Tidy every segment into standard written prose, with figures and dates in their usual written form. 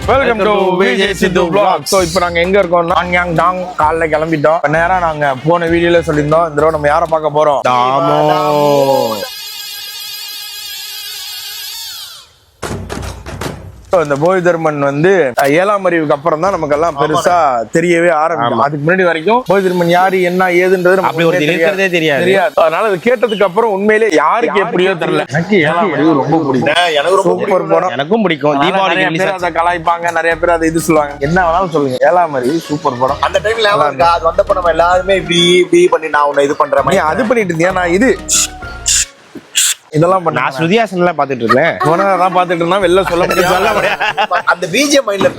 Welcome to Vijay Siddhu vlog. So இப்போ நாங்கள் எங்கே இருக்கோம்? நான்யாங் டாங் காலைல கிளம்பிட்டோம். நேராக நாங்கள் போன வீடியோல சொல்லியிருந்தோம் இந்த தடவை நம்ம யாரை பார்க்க போகிறோம்? தாமோ. இந்த போதி தர்மன் வந்து 7ஆம் அறிவுக்கு அப்புறம் தான் நமக்கு எல்லாம் பெருசா தெரியவே ஆரம்பிக்கும். அதுக்கு முன்னாடி வரைக்கும் போதி தர்மன் யாரு என்ன ஏதுன்றது நமக்கு தெரியாது. அதனால அது கேட்டதுக்கு அப்புறம் உண்மையிலே யாருக்கு எப்படியோ தெரியல. எனக்கு 7ஆம் அறிவு ரொம்ப பிடிக்கும். சூப்பர் படம், எனக்கும் பிடிக்கும். தீபாவளி பேர் அதை கலாய்ப்பாங்க, நிறைய பேர் அதை இது சொல்லுவாங்க. என்ன வேணாலும் சொல்லுங்க, 7ஆம் அறிவு சூப்பர் படம். அந்த டைம்ல அது வந்தப்ப நம்ம எல்லாருமே இப்படி பண்ணி நான் உன்னை இது பண்ற மாதிரி அது பண்ணிட்டு இருந்தியா? நான் இது இதெல்லாம் பண்ண ஸ்ருதிஹாசன்ல பாத்துட்டு இருக்கேன். தான் பாத்துட்டு இருந்தா வெளில சொல்ல முடியாது. அந்த பிஜிஎம் மைண்ட்ல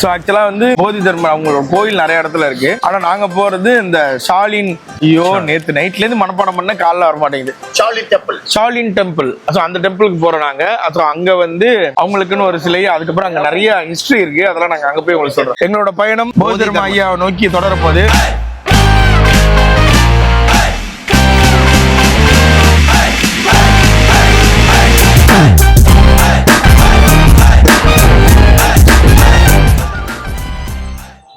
சோ ஆக்சுவலா வந்து போதி தர்மன் அவங்களோட கோயில் நிறைய இடத்துல இருக்கு. ஆனா நாங்க போறது இந்த ஷாலின். நேத்து நைட்ல இருந்து மனப்பாடம் பண்ண காலைல வர மாட்டேங்குது. Shaolin temple. சோ அந்த டெம்பிளுக்கு போறோம் நாங்க. அப்புறம் அங்க வந்து அவங்களுக்குன்னு ஒரு சிலை, அதுக்கப்புறம் அங்க நிறைய ஹிஸ்டரி இருக்கு. அதெல்லாம் நாங்க அங்க போய் உங்களுக்கு சொல்றோம். எங்களோட பயணம் போதி தர்ம ஐயாவை நோக்கி தொடர போது.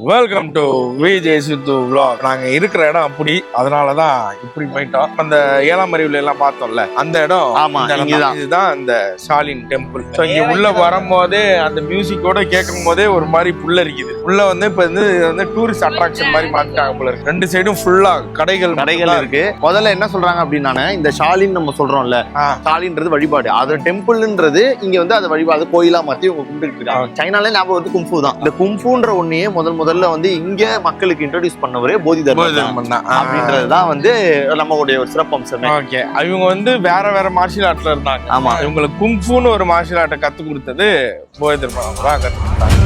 Welcome to Vijay Siddhu vlog. நாங்க இருக்கிற இடம் அப்படி, அதனாலதான் இப்படி போயிட்டோம். அந்த 7ஆம் அறிவுல எல்லாம் பார்த்தோம்ல அந்த இடம். இதுதான் இந்த ஷாலின் டெம்பிள். இங்க உள்ள வரும்போதே அந்த மியூசிக்கோட கேட்கும் போதே ஒரு மாதிரி புல்ல இருக்குது. உள்ள வந்து இப்ப வந்து டூரிஸ்ட் அட்ராக்ஷன் மாதிரி மாத்திட்டாங்க போல இருக்கு. ரெண்டு சைடும் ஃபுல்லா கடைகள் இருக்கு. முதல்ல என்ன சொல்றாங்க அப்படின்னா, இந்த ஷாலின் நம்ம சொல்றோம்ல, ஷாலின்றது வழிபாடு, அது டெம்பிள்ன்றது இங்க வந்து அது வழிபாடு கோயிலா மாத்தி உங்க கும்பிட்டு இருக்காங்க. சைனாலே ஞாபகம் வந்து கும்ஃபு தான். இந்த கும்ஃபுன்ற ஒன்னையே முதல்ல வந்து இங்க மக்களுக்கு இன்ட்ரோடியூஸ் பண்ணவரே போதி தர்மன் அப்படின்றதுதான் வந்து நம்மளுடைய ஒரு சிறப்பம்சம். ஓகே, இவங்க வந்து வேற மார்ஷியல் ஆர்ட்ல இருந்தாங்க. ஆமா, இவங்களுக்கு கும்ஃபுன்னு ஒரு மார்ஷியல் ஆர்ட்டை கத்து கொடுத்தது போதி தர்மன் தான் கத்து கொடுத்தாங்க.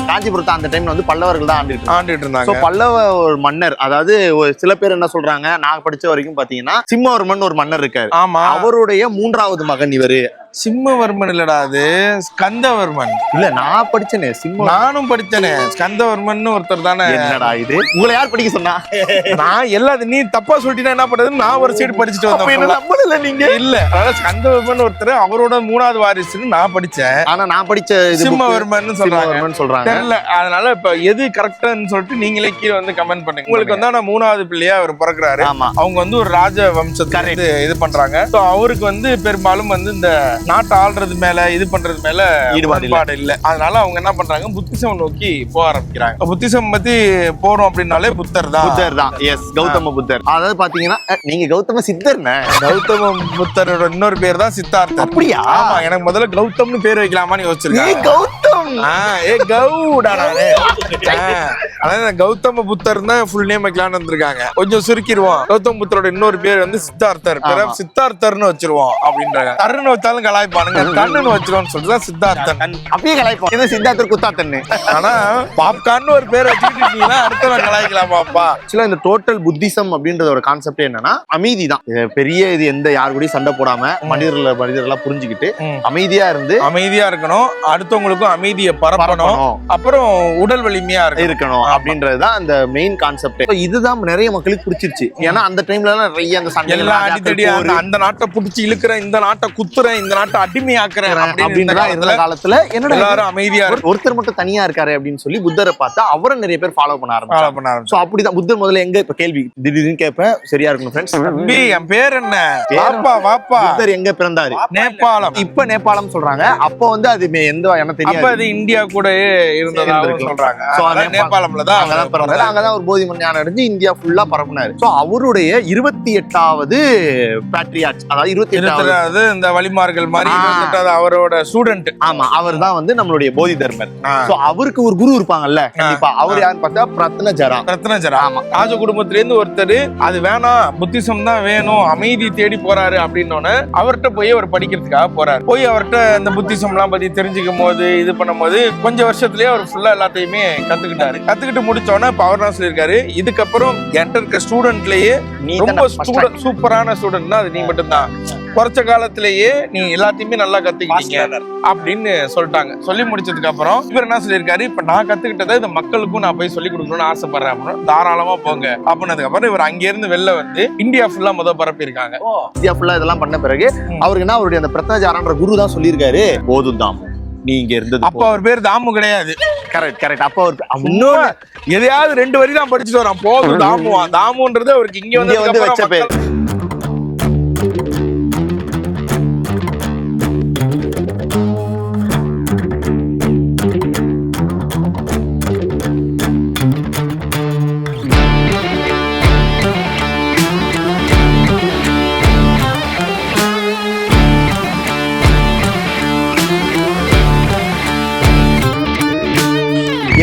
காஞ்சிபுரத்தை அந்த டைம்ல வந்து பல்லவர்கள் தான் ஆண்டுட்டு இருந்தாங்க. பல்லவ ஒரு மன்னர், அதாவது சில பேர் என்ன சொல்றாங்க, நான் படிச்ச வரைக்கும் பாத்தீங்கன்னா சிம்மவர்மன் ஒரு மன்னர் இருக்காரு. ஆமா, அவருடைய 3வது மகன் இவரு. சிம்மவர்மன் இல்லடா, அது ஸ்கந்தவர்மன். இல்ல, நான் படிச்சேனே நானும் படிச்சேனே. ஸ்கந்தவர்மன் ஒருத்தர் தானே. என்னடா இது, உங்களை யார் படிக்க சொன்னா? நான் எல்லாத்தையும் நீ தப்பா சொல்லிட்டீங்கன்னா என்ன பண்றது? நான் ஒரு சைடு படிச்சுட்டு வந்தேன். நீங்க இல்ல, அதாவது ஸ்கந்தவர்மன் ஒருத்தர், அவரோட 3வது வாரிசுன்னு நான் படிச்சேன். ஆனா நான் படிச்ச சிம்மவர்மன் சொல்றாங்க. தெரியல, அதனால இப்ப எது கரெக்டான்னு சொல்லிட்டு நீங்களே கீழே வந்து கமெண்ட் பண்ணுங்க. உங்களுக்கு வந்து 3வது பிள்ளையா அவர் பிறக்கிறாரு. அவங்க வந்து ஒரு ராஜ வம்சத்தை இது பண்றாங்க. அவருக்கு வந்து பெரும்பாலும் வந்து இந்த நாட்டை ஆள்றது மேல இது பண்றது மேல ஈடுபாடு இல்ல. அதனால அவங்க என்ன பண்றாங்க, புத்திசம் நோக்கி போக ஆரம்பிக்கிறாங்க. புத்திசம் பத்தி போறோம் அப்படின்னாலே புத்தர் தான். எஸ், கௌதம புத்தர். அதாவது பாத்தீங்கன்னா நீங்க கௌதம சித்தர்னே. கௌதம புத்தரோட இன்னொரு பேர் தான் சித்தார்த்தர். அப்படியா? ஆமா, எனக்கு முதல்ல கௌதம்னு பேர் வைக்கலாமான்னு யோசிச்சிருக்கேன். கௌதம் அதாவது கௌதம புத்தர் தான் ஃபுல் நேம் வைக்கலாம்னு வந்திருக்காங்க. கொஞ்சம் சுருக்கிடுவோம். கௌதம புத்தரோட இன்னொரு பேர் வந்து சித்தார்த்தர். சித்தார்த்தர்னு வச்சிருவோம் அப்படின்றாங்க. தருன்னு வச்சாலும் கலாய்ப்பானுங்க, தன்னுன்னு வச்சிருவோம்னு சொல்லிட்டு சித்தார்த்தன். அப்படியே கலாய்ப்போம், சித்தார்த்தர் குத்தாத்தன்னு. ஆனா பாப்கார்ன்னு ஒரு பேர் வச்சுக்கிட்டீங்கன்னா அடுத்த கலாய்க்கலாமாப்பா. ஆக்சுவலா இந்த டோட்டல் புத்திசம் அப்படின்ற ஒரு கான்செப்ட் என்னன்னா அமைதி தான். பெரிய இது எந்த யாரு கூட சண்டை போடாம மனிதர்களா புரிஞ்சுக்கிட்டு அமைதியா இருக்கணும், அடுத்தவங்களுக்கும் அமைதியை பரப்பணும், அப்புறம் உடல் வலிமையா இருக்கணும் அப்படின்றதுதான் அந்த மெயின் கான்செப்ட். இதுதான் நிறைய மக்களுக்கு பிடிச்சிருச்சு. ஏன்னா அந்த டைம்ல நிறைய அந்த சண்டை அடித்தடி, அந்த நாட்டை புடிச்சு இழுக்கிறேன், இந்த நாட்டை குத்துறேன், இந்த நாட்டை அடிமையாக்குறேன் அப்படின்ற காலத்துல என்னோட எல்லாரும் அமைதியா, ஒருத்தர் மட்டும் தனியா இருக்காரு அப்படின்னு சொல்லி புத்தரை பார்த்தா அவரை நிறைய பேர் ஃபாலோ பண்ண ஆரம்பிச்சாங்க. சோ அப்படிதான் புத்தர் முதல்ல எங்க இப்ப கேள்வி திடீர்னு கேட்பேன், சரியா இருக்கணும் ஃப்ரெண்ட்ஸ். என் பேர் என்ன? வாப்பா. புத்தர் எங்க பிறந்தாரு? நேபாளம். இப்ப நேபாளம் சொல்றாங்க. அப்ப வந்து அது எந்த எனக்கு தெரியாது, அது இந்தியா கூட இருந்ததா சொல்றாங்க. நேபாளம்ல தான் அங்கதான் பிறந்தாரு. அங்கதான் ஒரு போதி ஞானம் அடைஞ்சு இந்தியா ஃபுல்லா பரப்புனாரு. சோ அவருடைய 28வது பேட்ரியார்ச், அதாவது 28வது இந்த வழிமார்கள் மாதிரி அவரோட ஸ்டூடெண்ட். ஆமா, அவர் தான் வந்து நம்மளுடைய போதி தர்மர். சோ அவருக்கு ஒரு குரு இருப்பாங்கல்ல, கண்டிப்பா. அவர் யாருன்னு பார்த்தா ரத்னஜரா. ஆமா, ராஜ குடும்பத்துல இருந்து ஒருத்தர். அது வேணாம், புத்திசம் தான் வேணும், அமைதி தேடி போறாரு அப்படின்னோன்னு அவர்கிட்ட போய் அவர் படிக்கிறதுக்காக போறாரு. போய் அவர்கிட்ட இந்த புத்திசம் எல்லாம் பத்தி தெரிஞ்சுக்கும் போது இது பண்ணும் போது கொஞ்சம் வருஷத்துலயே அவர் ஃபுல்லா எல்லாத்தையுமே கத்துக்கிட்டாரு. கத்துக்கிட்டு முடிச்சோன்னா இப்ப அவர் தான் சொல்லியிருக்காரு, இதுக்கப்புறம் என்கிட்ட இருக்க ஸ்டூடெண்ட்லயே ரொம்ப சூப்பரான ஸ்டூடெண்ட்னா அது நீ மட்டும்தான். குறைச்ச காலத்திலேயே நீ எல்லாத்தையுமே நல்லா கத்துக்கிட்டீங்க அப்படின்னு சொல்லிட்டாங்க. சொல்லி முடிச்சதுக்கு அப்புறம் இவர் என்ன சொல்லியிருக்காரு, இப்ப நான் கத்துக்கிட்டதை இந்த மக்களுக்கும் நான் போய் சொல்லி கொடுக்கணும்னு ஆசைப்படுறேன் அப்படின்னு. தாராளமா போங்க அப்படின்னதுக்கு அப்புறம் இவர் அங்க இருந்து வெளில வந்து இந்தியா ஃபுல்லா பரப்பி இருக்காங்க. இந்தியா ஃபுல்லா இதெல்லாம் பண்ண பிறகு அவருக்கு என்ன, அவருடைய அந்த பிரத்னஜாரான்ற குரு தான் சொல்லியிருக்காரு, போதும் தாமு நீ இங்க இருந்தது. அப்ப அவர் பேர் தாமு கிடையாது. கரெக்ட். அப்ப அவருக்கு இன்னொன்னு எதையாவது 2 வரி தான் படிச்சுட்டு வரான், போதும் தாமுவா. தாமுன்றது அவருக்கு இங்க வந்து வச்ச பேர்.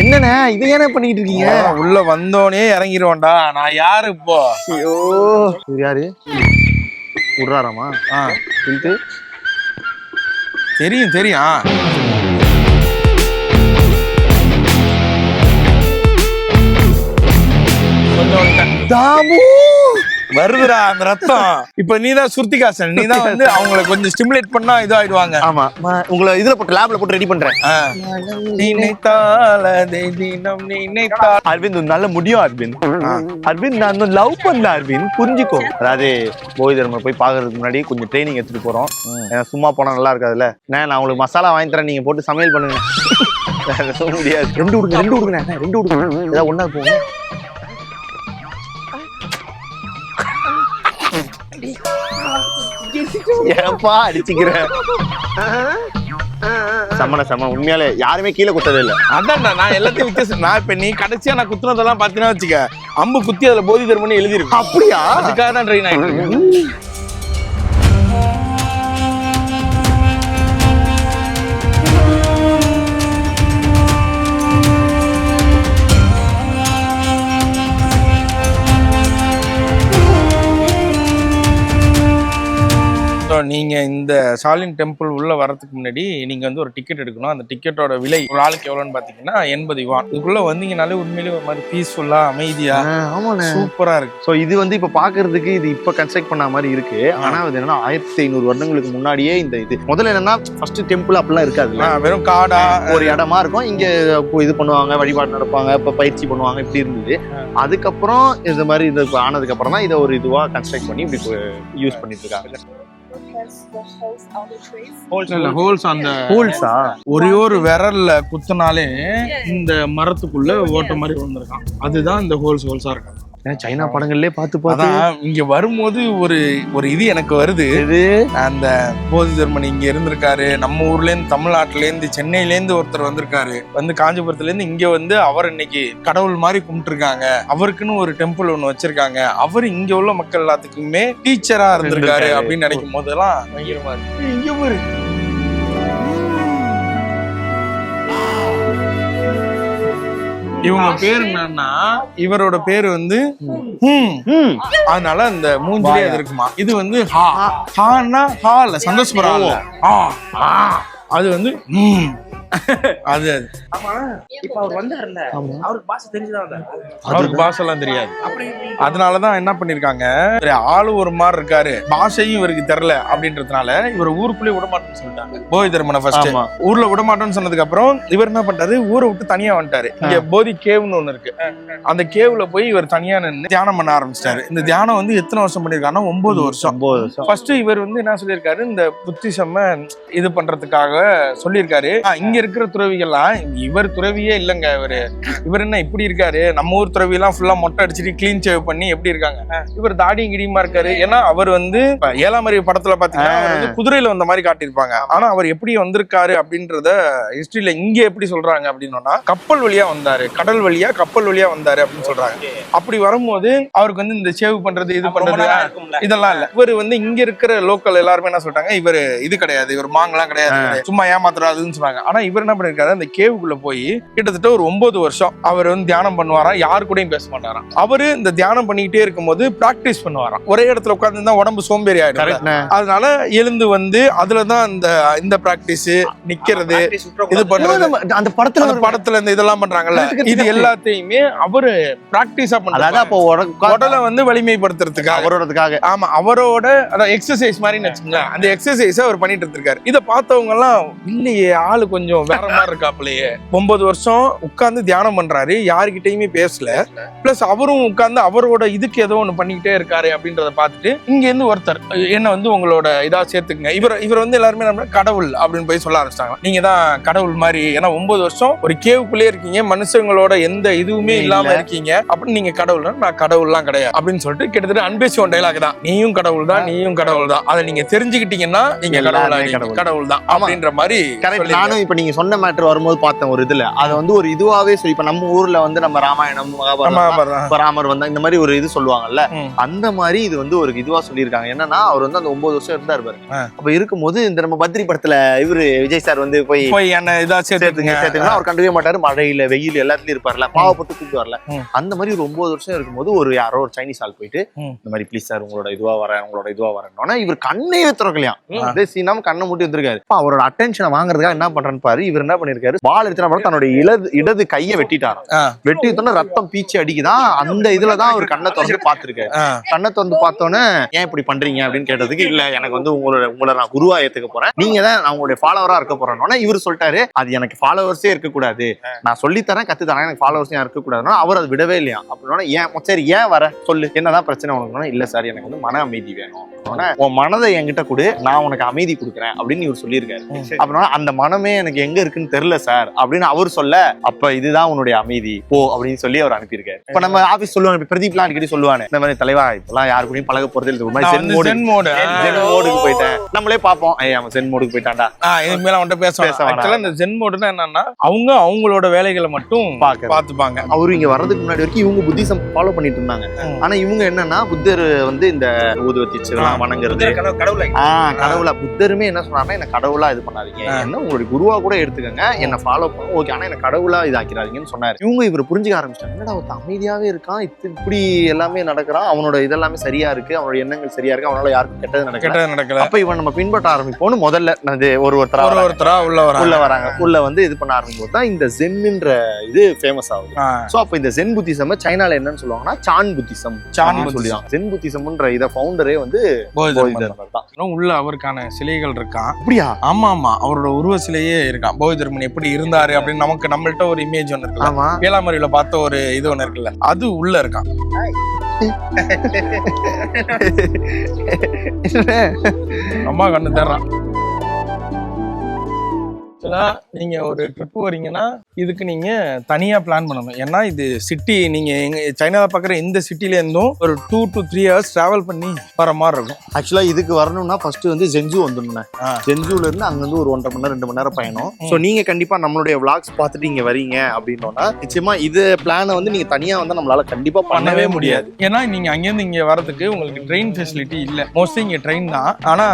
என்னண்ணே இதை ஏன்னா பண்ணிட்டு இருக்கீங்க? உள்ள வந்தோனே இறங்கிடுவோம்டா. நான் யாரு இப்போ? ஐயோ யாரு விடுறாராமா? தெரியும் தாமு வருதுடா அந்த ரத்தம். இப்ப நீதான் சுருத்திகாசன், நீதான் வந்து அவங்களை கொஞ்சம் ஸ்டிமுலேட் பண்ணா இதாயிடுவாங்க. ஆமா, உங்களை இதுல போட்டு லேப்ல போட்டு ரெடி பண்றேன். அரவிந்த் நல்ல முடியும் அரவிந்த் நான் லவ் பண்ண அரவிந்த் புரிஞ்சுக்கோ. அதாவது போய் தர்மர் போய் பாக்குறதுக்கு முன்னாடி கொஞ்சம் ட்ரைனிங் எடுத்துட்டு போறோம். சும்மா போனா நல்லா இருக்காதுல்ல. நான் உங்களுக்கு மசாலா வாங்கி தரேன், நீங்க போட்டு சமையல் பண்ணுங்க. சொல்ல முடியாது. ரெண்டு விடுங்க ஏதாவது ஒண்ணா போங்க. ஏப்பா அடிச்சுக்கிறேன். சம உண்மையாலே யாருமே கீழே குத்ததே இல்ல. அதான் நான் எல்லாத்தையும் வித்தியாசம். நான் இப்ப நீ கடைசியா நான் குத்துனதெல்லாம் பாத்தீங்கன்னா வச்சுக்க, அம்பு குத்தி அதுல போதி தர்மன்னு எழுதிருக்கு. அப்படியா? அதுக்காக தான் ட்ரெயின் ஆயிட்டு. நீங்க இந்த ஷாலின் டெம்பிள் உள்ள வரதுக்கு முன்னாடி நீங்க வந்து ஒரு டிக்கெட் எடுக்கணும். அந்த டிக்கெட்டோட விலை ஒரு ஆளுக்கு எவ்வளவுன்னு பாத்தீங்கன்னா 80 யுவான். இதுக்குள்ள வந்தீங்கனாலே உண்மையிலேயே ஒரு மாதிரி பீஸ்ஃபுல்லா அமைதியா சூப்பரா இருக்கு. சோ இது வந்து இப்ப பாக்குறதுக்கு இது இப்ப கன்ஸ்ட்ரக்ட் பண்ண மாதிரி இருக்கு. ஆனா அது என்னன்னா 1500 வருடங்களுக்கு முன்னாடியே இந்த இது முதல்ல என்னன்னா ஃபர்ஸ்ட் டெம்பிள் அப்படிலாம் இருக்காது, வெறும் காடா ஒரு இடமா இருக்கும். இங்க இது பண்ணுவாங்க, வழிபாடு நடப்பாங்க, இப்ப பயிற்சி பண்ணுவாங்க, இப்படி இருந்தது. அதுக்கப்புறம் இந்த மாதிரி இது ஆனதுக்கு அப்புறம் தான் இதை ஒரு இதுவா கன்ஸ்ட்ரக்ட் பண்ணி இப்படி யூஸ் பண்ணிட்டு இருக்காங்க. ஒரே ஒரு விரல்ல குத்துனாலே இந்த மரத்துக்குள்ள ஓட்ட மாதிரி வந்திருக்கான். அதுதான் இந்த ஹோல்ஸா இருக்காங்க. சைனா படங்கள்லயே பார்த்து இங்க வரும்போது ஒரு இது எனக்கு வருது. அந்த போதி தர்மன் இங்க இருந்திருக்காரு, நம்ம ஊர்ல இருந்து, தமிழ்நாட்டுல இருந்து, சென்னையில இருந்து ஒருத்தர் வந்திருக்காரு, வந்து காஞ்சிபுரத்துல இருந்து இங்க வந்து அவர் இன்னைக்கு கடவுள் மாதிரி கும்பிட்டு இருக்காங்க. அவருக்குன்னு ஒரு டெம்பிள் ஒண்ணு வச்சிருக்காங்க. அவர் இங்க உள்ள மக்கள் எல்லாத்துக்குமே டீச்சரா இருந்திருக்காரு அப்படின்னு நினைக்கும் போதெல்லாம் பயங்கரமா இருக்கு. இங்க பாரு, இவங்க பேர் என்னன்னா, இவரோட பேரு வந்து அதனால அந்த மூஞ்சிலே அது இருக்குமா. இது வந்து ஹால சந்தோஷப்படுறாங்க. அது வந்து அது இப்ப அவர் வந்தாருல்ல, அவருக்கு பாஷை தெரிஞ்சுதான் வந்தாரு. அவருக்கு பாஷெல்லாம் தெரியாது. அதனாலதான் என்ன பண்ணிருக்காங்க, ஆளு ஒரு மாதிரி இருக்காரு, பாஷையும் இவருக்கு தெரியல அப்படின்றதுனால இவர் ஊருக்குள்ளே விடமாட்டோம்னு சொல்லிட்டாங்க. போதி தர்மனை ஃபர்ஸ்ட் ஊர்ல விடமாட்டோம்னு சொன்னதுக்கு அப்புறம் இவர் என்ன பண்றாரு, ஊரை விட்டு தனியா வந்துட்டாரு. இங்க போதி கேவ்னு ஒண்ணு இருக்கு. அந்த கேவ்ல போய் இவர் தனியா நின்று தியானம் பண்ண ஆரம்பிச்சிட்டாரு. இந்த தியானம் வந்து எத்தனை வருஷம் பண்ணிருக்காருன்னா 9 வருஷம். ஃபர்ஸ்ட் இவர் வந்து என்ன சொல்லியிருக்காரு, இந்த புத்திசம்ம இது பண்றதுக்காக சொல்லியிருக்காரு. இங்க இருக்கிற துறவிகள்லாம் இவர் துறவியே இல்லைங்க, இவர் என்ன இப்படி இருக்காரு, நம்ம ஊர் துறவி எல்லாம் ஃபுல்லா மொட்டை அடிச்சுட்டு கிளீன் சேவ் பண்ணி எப்படி இருக்காங்க, இவர் தாடியும் கிடியுமா இருக்காரு. ஏன்னா அவர் வந்து 7ஆம் அறிவு படத்துல பாத்தீங்கன்னா குதிரையில வந்த மாதிரி காட்டியிருப்பாங்க. ஆனா அவர் எப்படி வந்திருக்காரு அப்படின்றத ஹிஸ்டரியில இங்க எப்படி சொல்றாங்க அப்படின்னா, கப்பல் வழியா வந்தாரு, கடல் வழியா கப்பல் வழியா வந்தாரு அப்படின்னு சொல்றாங்க. அப்படி வரும்போது அவருக்கு வந்து இந்த சேவ் பண்றது இது பண்றது இதெல்லாம் இல்ல. இவர் வந்து இங்க இருக்கிற லோக்கல் எல்லாருமே என்ன சொல்றாங்க, இவர் இது கிடையாது, இவர் மாங்கெல்லாம் கிடையாது, சும்மா ஏமாத்துறாதுன்னு சொன்னாங்க. ஆனா இவர் என்ன பண்ணிருக்காரு, அந்த கேவுக்குள்ள போய் கிட்டத்தட்ட ஒரு 9 வருஷம் அவர் வந்து தியானம் பண்ணுவாராம், யாரு கூடயும் பேச மாட்டாராம். அவரு இந்த தியானம் பண்ணிக்கிட்டே இருக்கும்போது பிராக்டிஸ் பண்ணுவாராம். ஒரே இடத்துல உட்கார்ந்து உடம்பு சோம்பேறி ஆயிடும், அதனால எழுந்து வந்து அதுலதான் இந்த பிராக்டிஸ் நிக்கிறது, இது பண்றது, அந்த படத்துல இந்த இதெல்லாம் பண்றாங்கல்ல, இது எல்லாத்தையுமே அவரு பிராக்டிஸா பண்றாரு. உடலை வந்து வலிமைப்படுத்துறதுக்காக, அவரோடதுக்காக. ஆமா, அவரோட எக்ஸசைஸ் மாதிரி வச்சுக்கோங்களேன், அந்த எக்ஸசைஸ் அவர் பண்ணிட்டு இருக்காரு. இதை பார்த்தவங்க எல்லாம் இல்லையே ஆளு கொஞ்சம் வேற மாதிரி இருக்காப்லையே, 9 வருஷம் உட்கார்ந்து தியானம் பண்றாரு, யாருக்கிட்டையுமே பேசல, பிளஸ் அவரும் உட்கார்ந்து அவரோட இதுக்கு ஏதோ ஒண்ணு பண்ணிக்கிட்டே இருக்காரு அப்படின்றத பார்த்துட்டு இங்க இருந்து ஒருத்தர் என்ன வந்து உங்களோட இதா சேர்த்துக்குங்க, இவர் வந்து எல்லாருமே நம்ம கடவுள் அப்படின்னு போய் சொல்ல ஆரம்பிச்சிட்டாங்க. நீங்க தான் கடவுள் மாதிரி, ஏன்னா 9 வருஷம் ஒரு கேவுக்குள்ளே இருக்கீங்க, மனுஷங்களோட எந்த இதுவுமே இல்லாம இருக்கீங்க, அப்படின்னு நீங்க கடவுள், நான் கடவுள்லாம் கிடையாது அப்படின்னு சொல்லிட்டு கிட்டத்தட்ட அன்பேசியோன் டைலாக் தான், நீயும் கடவுள் தான், நீயும் கடவுள் தான், அதை நீங்க தெரிஞ்சுக்கிட்டீங்கன்னா நீங்க கடவுள் தான் அப்படின்ற மாதிரி. நானும் இப்ப நீங்க சொன்ன மேட்டர் வரும்போது பார்த்தேன் ஒரு இதுல, அதை வந்து ஒரு இதுவாவே சொல்லி, இப்ப நம்ம ஊர்ல வந்து நம்ம ராமாயணம் மகாபாரதம் ராமர் வந்தா இந்த மாதிரி ஒரு இது சொல்லுவாங்கல்ல, அந்த மாதிரி இது வந்து ஒரு இதுவா சொல்லியிருக்காங்க. என்னன்னா அவர் வந்து அந்த 9 வருஷம் இருந்தாரு பாரு, அப்ப இருக்கும்போது இந்த நம்ம பத்ரி படத்துல இவரு விஜய் சார் வந்து போய் என்ன இதா சேர்த்துங்க அவர் கண்டுக்கவே மாட்டாரு, மழையில வெயில் எல்லாத்துலயும் இருப்பார்ல, பாவப்பட்டு கூப்பிட்டு வரல, அந்த மாதிரி ஒரு 9 வருஷம் இருக்கும்போது ஒரு யாரோ ஒரு சைனீஸ் ஆள் போயிட்டு இந்த மாதிரி ப்ளீஸ் சார் உங்களோட இதுவா வரேன், இவர் கண்ணையே திறக்கலையா, சீனாம கண்ணை மூட்டி வந்திருக்காரு. அவரோட அட்டென்ஷனை வாங்குறதுக்காக என்ன பண்றான்னு பாரு, இவர் என்ன பண்ணிருக்காரு, பால் எடுத்து தன்னுடைய இடது கையை வெட்டிட்டாராம். வெட்டி விட்டோன்னா ரத்தம் பீச்சு அடிக்குதான், அந்த இதுலதான் அவர் கண்ணை திறந்து பாத்துருக்காரு. கண்ணை திறந்து பார்த்தோன்னே ஏன் இப்படி பண்றீங்க அப்படின்னு கேட்டதுக்கு, இல்ல எனக்கு வந்து உங்களை நான் குருவா ஏத்துக்க போறேன், நீங்க தான் நான் உங்களுடைய ஃபாலோவரா இருக்க போறேன்னு இவர் சொல்லிட்டாரு. அது எனக்கு ஃபாலோவர்ஸே இருக்கக்கூடாது, நான் சொல்லித்தரேன் கத்து தரேன், எனக்கு ஃபாலோவர்ஸே இருக்கக்கூடாதுன்னா அவர் அது விடவே இல்லையா. அப்படின்னா ஏன் சரி ஏன் வர சொல்லு, என்னதான் பிரச்சனை உனக்கு? இல்ல சார் எனக்கு வந்து மன அமைதி வேணும், உன் மனதை என்கிட்ட கொடு, நான் உனக்கு அமைதி கொடுக்குறேன் அப்படின்னு இவர் சொல்லியிருக்காரு. அப்படின்னா அந்த மனமே எனக்கு எங்க இருக்குன்னு தெரியல சார் அப்படின்னு அவர் சொல்ல, அப்ப இதுதான் உன்னுடைய அமைதி போ அப்படின்னு சொல்லி அவர் அனுப்பியிருக்காரு. இப்ப நம்ம ஆபீஸ் சொல்லுவாங்க, பிரதீப்லாம் அடிக்கடி சொல்லுவாங்க இந்த மாதிரி, தலைவா இப்பெல்லாம் யாரு கூடயும் பழக போறது ஜென் மோடுக்கு போயிட்டேன், நம்மளே பாப்போம் அவன் ஜென் மோடுக்கு போயிட்டான்டா, இதுக்கு மேல அவன்கிட்ட பேச. இந்த ஜென் மோடுனா என்னன்னா அவங்க அவங்களோட வேலைகளை மட்டும் பாத்துப்பாங்க. அவரு இங்க வர்றதுக்கு முன்னாடி வரைக்கும் இவங்க புத்திசம் ஃபாலோ பண்ணிட்டு இருந்தாங்க. ஆனா இவங்க என்னன்னா புத்தர் வந்து இந்த ஊதுவத்தி வணங்குறது கடவுளா, புத்தருமே என்ன சொன்னாருன்னா என்ன கடவுளா இது பண்ணாதீங்க, என்ன உங்களுடைய குருவா கூட எடுத்துக்கங்க, என்ன ஃபாலோ பண்ண ஓகே, ஆனா என்ன கடவுளா இதாக்கிறாதீங்கன்னு சொன்னாரு. இவங்க இவர் புரிஞ்சுக்க ஆரம்பிச்சிட்டாங்க, என்னடா அவன் அமைதியாவே இருக்கான், இப்படி எல்லாமே நடக்கிறான், அவனோட இதெல்லாமே சரியா இருக்கு, அவனோட எண்ணங்கள் சரியா இருக்கு, அவனால யாருக்கும் கெட்டது நடக்கல, அப்ப இவன் நம்ம பின்பற்ற ஆரம்பிப்போம்னு முதல்ல ஒருத்தரா உள்ள வராங்க. உள்ள வந்து இது பண்ண ஆரம்பிக்கும் தான் இந்த ஜென்ன்ற இது ஃபேமஸ் ஆகுது. சோ அப்ப இந்த ஜென் புத்திசம் சைனால என்னன்னு சொல்லுவாங்கன்னா சான் புத்திசம் சொல்லிதான். ஜென் புத்திசம்ன்ற இத ஃபவுண்டரே வந்து உள்ள அவருக்கான சிலைகள் இருக்கான். அப்படியா? ஆமா ஆமா, அவரோட உருவ சிலையே இருக்கான். போதி தர்மன் எப்படி இருந்தாரு அப்படின்னு நமக்கு நம்மள்ட்ட ஒரு இமேஜ் ஒண்ணு இருக்குல்ல, வேளாமரியில பார்த்த ஒரு இது ஒண்ணு இருக்குல்ல, அது உள்ள இருக்கான். அம்மா கண்ணு தர்றான். நீங்க ஒரு ட்ரிப் வரீங்கன்னா இதுக்கு நீங்க தனியா பிளான் பண்ணணும். ஏன்னா இது சிட்டி, நீங்க எங்க சைனால பாக்குற இந்த சிட்டில இருந்தும் ஒரு 2 to 3 hours டிராவல் பண்ணி வர மாதிரி இருக்கும். ஆக்சுவலா இதுக்கு வரணும்னா ஃபர்ஸ்ட் வந்து ஜென்ஜூ வந்துடணும். ஜென்ஜூல இருந்து அங்க இருந்து ஒரு 1.5 மணி நேரம் 2 மணி நேரம் பயணம். சோ நீங்க கண்டிப்பா நம்மளுடைய விளாக்ஸ் பார்த்துட்டு இங்க வரீங்க அப்படின்னா நிச்சயமா இது பிளானை வந்து நீங்க தனியா வந்து நம்மளால கண்டிப்பா பண்ணவே முடியாது. ஏன்னா நீங்க அங்கிருந்து இங்க வரதுக்கு உங்களுக்கு ட்ரெயின் ஃபெசிலிட்டி இல்ல. மோஸ்ட்லி இங்க ட்ரெயின் தான், ஆனா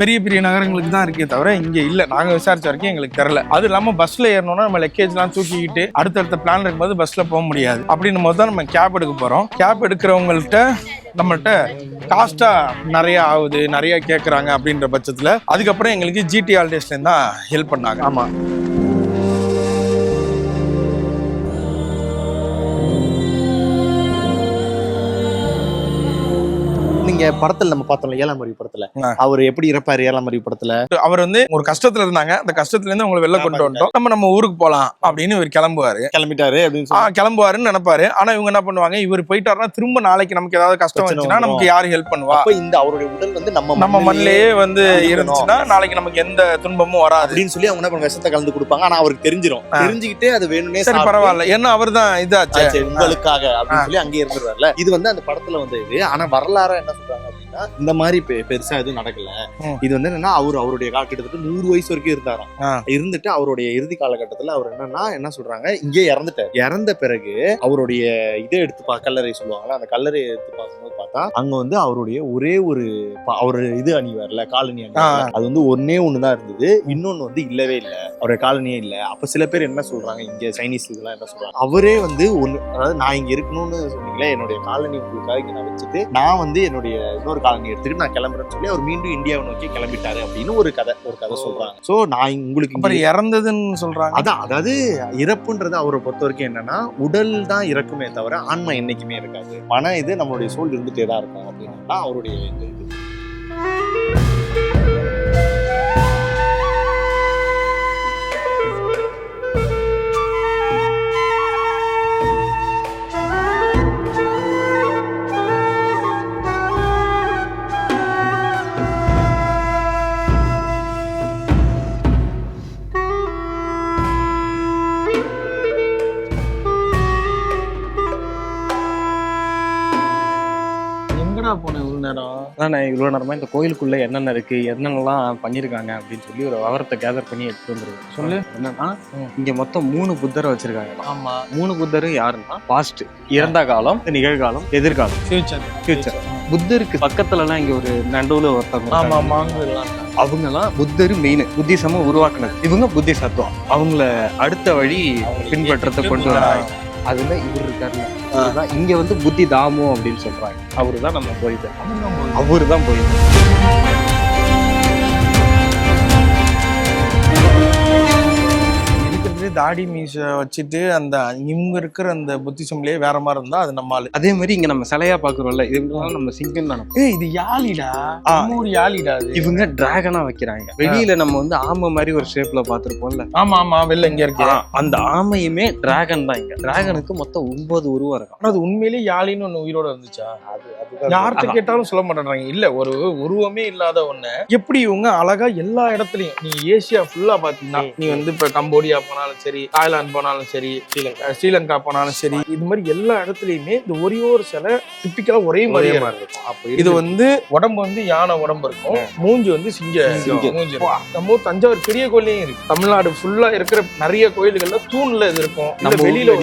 பெரிய பெரிய நகரங்களுக்கு தான் இருக்கே தவிர இங்க இல்ல. நாங்க விசாரிச்ச வரைக்கும் எங்களுக்கு தெரியல. அது இல்லாம பஸ்ல ஏறணும்னா நம்ம லக்கேஜ் எல்லாம் தூக்கிக்கிட்டு அடுத்தடுத்த பிளான் இருக்கும்போது பஸ்ல போக முடியாது. அப்படின்னும் போது தான் நம்ம கேப் எடுக்க போறோம். கேப் எடுக்கிறவங்கள்ட்ட நம்மள்ட்ட காஸ்டா நிறைய ஆகுது, நிறைய கேட்கறாங்க அப்படின்ற பட்சத்துல அதுக்கப்புறம் எங்களுக்கு ஜிடி ஹாலிடேஸ்ல தான் ஹெல்ப் பண்ணாங்க. ஆமா, நீங்க படத்துல நம்ம பார்த்தோம்ல ஏழாமறிவு படத்துல அவர் எப்படி இருப்பாரு, ஏழாமறிவு படத்துல அவர் வந்து ஒரு கஷ்டத்துல இருந்தாங்க, அந்த கஷ்டத்துல இருந்து உங்களை வெளில கொண்டு வந்துட்டோம், நம்ம ஊருக்கு போலாம் அப்படின்னு இவர் கிளம்பிட்டாரு அப்படின்னு கிளம்புவாருன்னு நினைப்பாரு. ஆனா இவங்க என்ன பண்ணுவாங்க, இவர் போயிட்டாருன்னா திரும்ப நாளைக்கு நமக்கு ஏதாவது கஷ்டம் வந்துச்சுன்னா நமக்கு யாரு ஹெல்ப் பண்ணுவா? இந்த அவருடைய உடல் வந்து நம்ம மண்ணிலேயே வந்து இருந்துச்சுன்னா நாளைக்கு நமக்கு எந்த துன்பமும் வராது அப்படின்னு சொல்லி அவங்க என்ன விஷத்தை கலந்து கொடுப்பாங்க. ஆனா அவருக்கு தெரிஞ்சுக்கிட்டே அது வேணும்னே சரி பரவாயில்ல, ஏன்னா அவர் தான் இதாச்சு உங்களுக்காக அப்படின்னு சொல்லி அங்கேயே இருந்துருவார்ல. இது வந்து அந்த படத்துல வந்து இது. ஆனா வரலாறு என்ன சொல்றாங்க அப்படின்னா அப்படின்னா இந்த மாதிரி பெருசா எதுவும் நடக்கல. இது வந்து என்னன்னா அவருடைய கிட்டத்தட்ட 100 வயசு வரைக்கும் இருந்தாராம். இருந்துட்டு அவருடைய இறுதி காலகட்டத்துல அவர் என்ன சொல்றாங்க, இங்கே இறந்துட்டார். இறந்த பிறகு அவருடைய இதை எடுத்து கல்லறை சொல்லுவாங்கல்ல, அந்த கல்லறையை எடுத்து பார்க்கும்போது பார்த்தா அங்க வந்து அவருடைய ஒரே ஒரு அவர் இது அணிவார்ல, காலனி அணிவார், அது வந்து ஒண்ணுதான் இருந்தது. இன்னொன்னு வந்து இல்லவே இல்லை, அவருடைய காலனியே இல்லை. அப்ப சில பேர் என்ன சொல்றாங்க, இங்க சைனீஸ் இதெல்லாம் என்ன சொல்றாங்க, அவரே வந்து அதாவது நான் இங்க இருக்கணும்னு சொன்னீங்களே, என்னுடைய காலனி உங்களுக்காக இங்க நான் வச்சுட்டு நான் வந்து என்னுடைய இன்னொரு காலனி எடுத்துட்டு நான் கிளம்புறேன்னு சொல்லி அவர் மீண்டும் இந்தியாவை நோக்கி கிளம்பிட்டாரு அப்படின்னு ஒரு கதை சொல்றாங்க. சோ நான் உங்களுக்கு இறந்ததுன்னு சொல்றாங்க. அதாவது இறப்புன்றது அவரை பொறுத்த வரைக்கும் என்னன்னா உடல் தான் இறக்குமே தவிர ஆன்மா என்னைக்குமே இருக்காது. மன இது நம்மளுடைய சோல் இருந்துட்டே தான் இருக்கும் அப்படின்னா அவருடைய இது. இவ்வளவு நேரமா இந்த கோயிலுக்குள்ள என்னென்ன இருக்கு, என்னென்னலாம் பண்ணிருக்காங்க அப்படின்னு சொல்லி ஒரு விவரத்தை கேதர் பண்ணி எடுத்துட்டு வந்துருக்கேன். சொல்லு என்னன்னா, இங்க மொத்தம் 3 புத்தரை வச்சிருக்காங்க. ஆமா, 3 புத்தரும் யாருன்னா பாஸ்ட், இறந்த காலம், நிகழ்காலம், எதிர்காலம், ஃபியூச்சர். புத்தருக்கு பக்கத்துல எல்லாம் இங்க ஒரு நடுவுல ஒருத்தவங்க, அவங்க எல்லாம் புத்தர் மெயின் புத்திசம உருவாக்குனது. இவங்க புத்தி சத்துவம், அவங்கள அடுத்த வழி பின்பற்றத்தை கொண்டு வராங்க. அதுல இவர் இருக்காருல்ல, இங்க வந்து புத்தி தாமோ அப்படின்னு சொல்றாங்க. அவருதான் நம்ம போயிட்டு, அவருதான் போயிட்டு. தாடி மீச வச்சுட்டு அந்த இவங்க இருக்கிற அந்த புத்திசம்லயே வேற மாதிரி இருந்தா அது நம்ம ஆளு. அதே மாதிரி இங்க நம்ம சிலையா பாக்குறோம்ல, இதுலாம் நம்ம சிங்கம் தானே. இது யாழிடா, ஒரு யாழிடா. இவங்க டிராகனா வைக்கிறாங்க. வெளியில நம்ம வந்து ஆமை மாதிரி ஒரு ஷேப்ல பாத்துருப்போம்ல. ஆமா வெளில இங்க இருக்கு. அந்த ஆமையுமே டிராகன் தான். இங்க டிராகனுக்கு மொத்தம் 9 உருவம் இருக்கும். ஆனா அது உண்மையிலேயே யாழின்னு ஒண்ணு உயிரோட இருந்துச்சா? யார்கிட்ட கேட்டாலும் சொல்ல மாட்டேன்றாங்க. இல்ல, ஒரு உருவமே இல்லாத ஒண்ணு எப்படி இவங்க அழகா எல்லா இடத்துலயும், நீ ஏசியா ஃபுல்லா பாத்தீங்கன்னா, நீ வந்து இப்ப கம்போடியா போனாலும் சரி, தாய்லாந்து போனாலும் சரி, ஸ்ரீலங்கா போனாலும் சரி, இது மாதிரி எல்லா இடத்துலயுமே இந்த ஒரே ஒரு சிலை டிப்பிக்கலா ஒரே மாதிரியே இருக்கும். இது வந்து உடம்பு வந்து யானை உடம்பு இருக்கும், மூஞ்சி வந்து சிங்க மூஞ்சி. நம்ம தஞ்சாவூர் பெரிய கோயிலையும் இருக்கு. தமிழ்நாடு ஃபுல்லா இருக்கிற நிறைய கோயில்கள்ல தூண்ல இது இருக்கும், வெளியில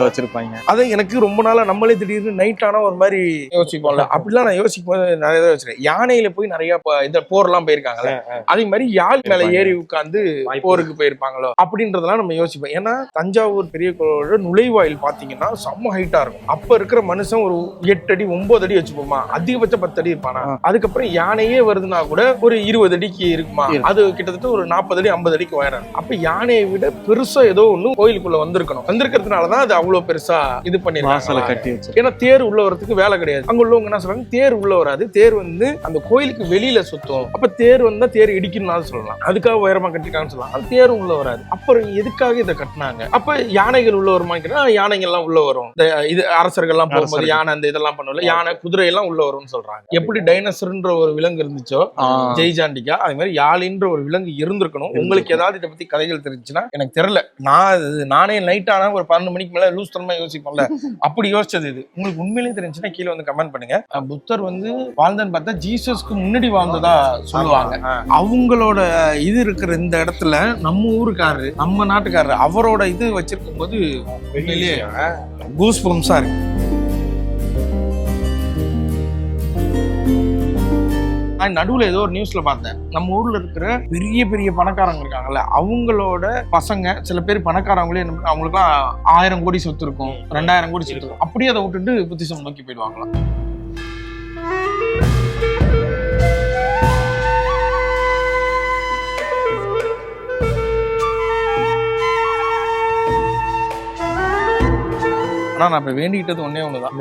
வச்சிருப்பாங்க. அது எனக்கு ரொம்ப நாளா நம்மளே திடீர்னு நைட் ஆனா ஒரு மாதிரி யோசிப்போம்ல, அப்படிலாம் நான் யோசிக்கும் போது நிறைய தான் வச்சிருக்கேன். யானையில போய் நிறைய இந்த போர்லாம் போயிருக்காங்கல்ல, அதே மாதிரி யாழ் மேல ஏறி உட்கார்ந்து போருக்கு போயிருப்பாங்களோ அப்படின்றதெல்லாம் நம்ம யோசிப்போம். ஏன்னா தஞ்சாவூர் பெரிய கோயிலோட நுழைவாயில் பாத்தீங்கன்னா செம்ம ஹைட்டா இருக்கும். அப்ப இருக்கிற மனுஷன் ஒரு 8 அடி 9 அடி வச்சுப்போமா, அதிகபட்சம் 10 அடி இருப்பானா. அதுக்கப்புறம் யானையே வருதுன்னா கூட ஒரு 20 அடிக்கு இருக்குமா, அது கிட்டத்தட்ட ஒரு 40 அடி 50 அடிக்கு உயரம். அப்ப யானையை விட பெருசா ஏதோ ஒண்ணு கோயிலுக்குள்ள வந்திருக்கிறதுனாலதான் அது அவ்வளவு பெருசா இது பண்ணிருக்காங்க. ஏன்னா தேர் உள்ள வரதுக்கு வேலை கிடையாது. அங்க உள்ளவங்க என்ன சொல்றாங்க, தேர் உள்ள வராது, தேர் வந்து அந்த கோயிலுக்கு வெளியில சுத்தும். அப்ப தேர் வந்தா தேர் இடிக்கணும்னு சொல்லலாம், அதுக்காக உயரமா கட்டிருக்காங்கன்னு சொல்லலாம். அது தேர் உள்ள வராது. அப்புறம் எதுக்காக இதை கட்டினாங்க? அப்ப யானைகள் உள்ள வருமா, யானைகள் எல்லாம் உள்ள வரும். இது அரசர்கள் எல்லாம் போகும்போது யானை அந்த இதெல்லாம் பண்ணுவோம்ல, யானை குதிரை எல்லாம் உள்ள வரும்னு சொல்றாங்க. எப்படி டைனோசர்ன்ற ஒரு விலங்கு இருந்துச்சோ ஜெய்ஜாண்டிக்கா, அதே மாதிரி யாழின்ற ஒரு விலங்கு இருந்திருக்கணும். உங்களுக்கு ஏதாவது இதை பத்தி கதைகள் தெரிஞ்சுன்னா எனக்கு தெரியல. நானே நைட் ஆனா ஒரு 12 மணிக்கு மேல லூஸ் தரமா யோசிப்போம்ல, அப்படி யோசிச்சது. இது உங்களுக்கு உண்மையிலேயே தெரிஞ்சுன்னா கீழே வந்து கமெண்ட் பண்ணுங்க. புத்தர் வந்து வாழ்ந்தன்னு பார்த்தா ஜீசஸ்க்கு முன்னாடி வாழ்ந்ததா சொல்லுவாங்க. அவங்களோட இது இருக்கிற இந்த இடத்துல நம்ம ஊருக்காரரு, நம்ம நாட்டுக்காரரு, அவரோட இது வச்சிருக்கும் போது உண்மையிலேயே கூஸ் பம்ஸா இருக்கு. நடுவுல ஏதோ ஒரு நியூஸ்ல பார்த்தேன், நம்ம ஊர்ல இருக்கிற பெரிய பெரிய பணக்காரங்க இருக்காங்கல்ல, அவங்களோட பசங்க சில பேர் பணக்காரங்களே அவங்களுக்கு 1000 கோடி சொத்து இருக்கும், 2000 கோடி சொத்து இருக்கும், அப்படியே அதை விட்டுட்டு புத்திசம் நோக்கி போயிடுவாங்களாம். ஆனா நான் இப்ப வேண்டிக்கிட்டது ஒண்ணுதான்,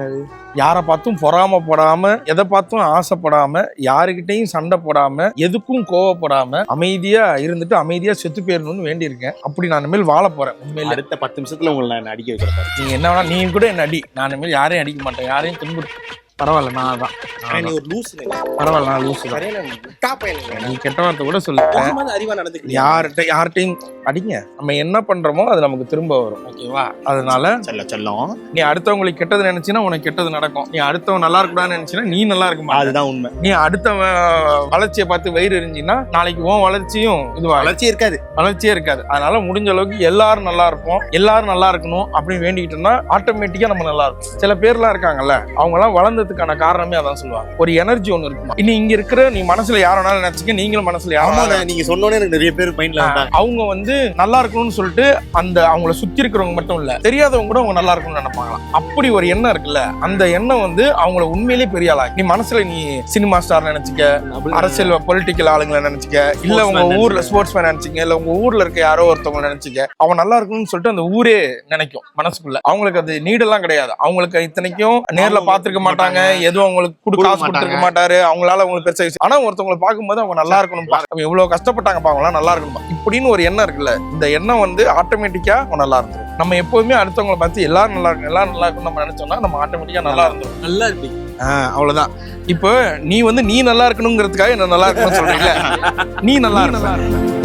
யாரை பார்த்தும் பொறாமப்படாம, எதை பார்த்தும் ஆசைப்படாம, யாருக்கிட்டையும் சண்டை போடாம, எதுக்கும் கோவப்படாம அமைதியா இருந்துட்டு அமைதியா செத்து போயிடணும்னு வேண்டி இருக்கேன். அப்படி நான் இனிமேல் வாழ போறேன். உண்மையில அடுத்த 10 நிமிஷத்துல உங்களை நான் அடிக்க வைக்கிறேன். நீங்க என்ன வேணா, நீங்க கூட என்ன அடி, நான் இனிமேல் யாரையும் அடிக்க மாட்டேன், யாரையும் துன்புறுத்த பரவாயில்ல நான் தான் நீ ஒரு லூஸ் பரவாயில்ல நான் லூசு நீ கெட்ட வார்த்தை கூட சொல்லு அறிவா நடந்துக்க யார்கிட்டையும் அடிங்க நம்ம என்ன பண்றோமோ அது நமக்கு திரும்ப வரும் ஓகேவா அதனால செல்லம் நீ அடுத்தவங்களுக்கு கெட்டது நினைச்சினா உனக்கு கெட்டது நடக்கும் நீ அடுத்தவன் நல்லா இருக்கக்கூடாதுன்னு நினைச்சினா நீ நல்லா இருக்க அதுதான் உண்மை நீ அடுத்தவன் வளர்ச்சியை பார்த்து வயிறு எரிஞ்சின்னா நாளைக்கு உன் வளர்ச்சியும் இதுவா வளர்ச்சி இருக்காது வளர்ச்சியே இருக்காது அதனால முடிஞ்ச அளவுக்கு எல்லாரும் நல்லா இருப்போம் எல்லாரும் நல்லா இருக்கணும் அப்படின்னு வேண்டிக்கிட்டோம்னா ஆட்டோமேட்டிக்கா நம்ம நல்லா இருக்கும் சில பேர்லாம் இருக்காங்கல்ல அவங்க எல்லாம் வளர்ந்ததுக்கான காரணமே அதான் சொல்லுவாங்க ஒரு எனர்ஜி ஒண்ணு இருக்குமா இனி இங்க இருக்கிற நீ மனசுல யாரானாலும் நினைச்சுக்க நீங்களும் மனசுல யாரும் நீங்க சொன்னோன்னே எனக்கு நிறைய பேர் மைண்ட்ல அவங்க வந்து நல்லா இருக்கணும்னு சொல்லிட்டு அந்த அவங்கள சுத்தி இருக்கிறவங்க மட்டும் இல்ல தெரியாதவங்க கூட அவங்க நல்லா இருக்கணும்னு நினைப்பாங்களாம் அப்படி ஒரு எண்ணம் இருக்குல்ல அந்த எண்ணம் வந்து அவங்கள உண்மையிலேயே பெரிய ஆளா நீ மனசுல நீ சினிமா ஸ்டார் நினைச்சுக்க அரசியல் பொலிட்டிக்கல் ஆளுங்களை நினைச்சுக்க இல்ல உங்க ஊர்ல ஸ்போர்ட்ஸ் மேன் நினைச்சுக்க இல்ல உங்க ஊர்ல இருக்க யாரோ ஒருத்தவங்க நினைச்சுக்க அவன் நல்லா இருக்கணும்னு சொல்லிட்டு அந்த ஊரே நினைக்கும் மனசுக்குள்ள அவங்களுக்கு அது நீடெல்லாம் கிடையாது அவங்களுக்கு இத்தனைக்கும் நேர்ல பாத்துருக்க மாட்டாங்க எதுவும் அவங்களுக்கு காசு கொடுத்துருக்க மாட்டாரு அவங்களால அவங்களுக்கு பெருசா ஆனா ஒருத்தவங்களை பார்க்கும்போது அவங்க நல்லா இருக்கணும் அவங்க எவ்வளவு கஷ்டப்பட்டாங்க அவங்களாம் நல்லா இருக்கணும் இப்படின்னு ஒரு எண்ணம் இருக்குல்ல இந்த எண்ணம் வந்து ஆட்டோமேட்டிக்கா அவங்க நல்லா இருந்துரும் நம்ம எப்பவுமே அடுத்தவங்களை பார்த்து எல்லாரும் நல்லா இருக்கும் எல்லாரும் நல்லா இருக்கும் நம்ம நினைச்சோம்னா நம்ம ஆட்டோமேட்டிக்கா நல்லா இருந்துரும் நல்லா இருக்கு அவ்வளவுதான் இப்போ நீ வந்து நீ நல்லா இருக்கணுங்கிறதுக்காக என்ன நல்லா இருக்கணும்னு சொல்றீங்களா நீ நல்லா இருக்க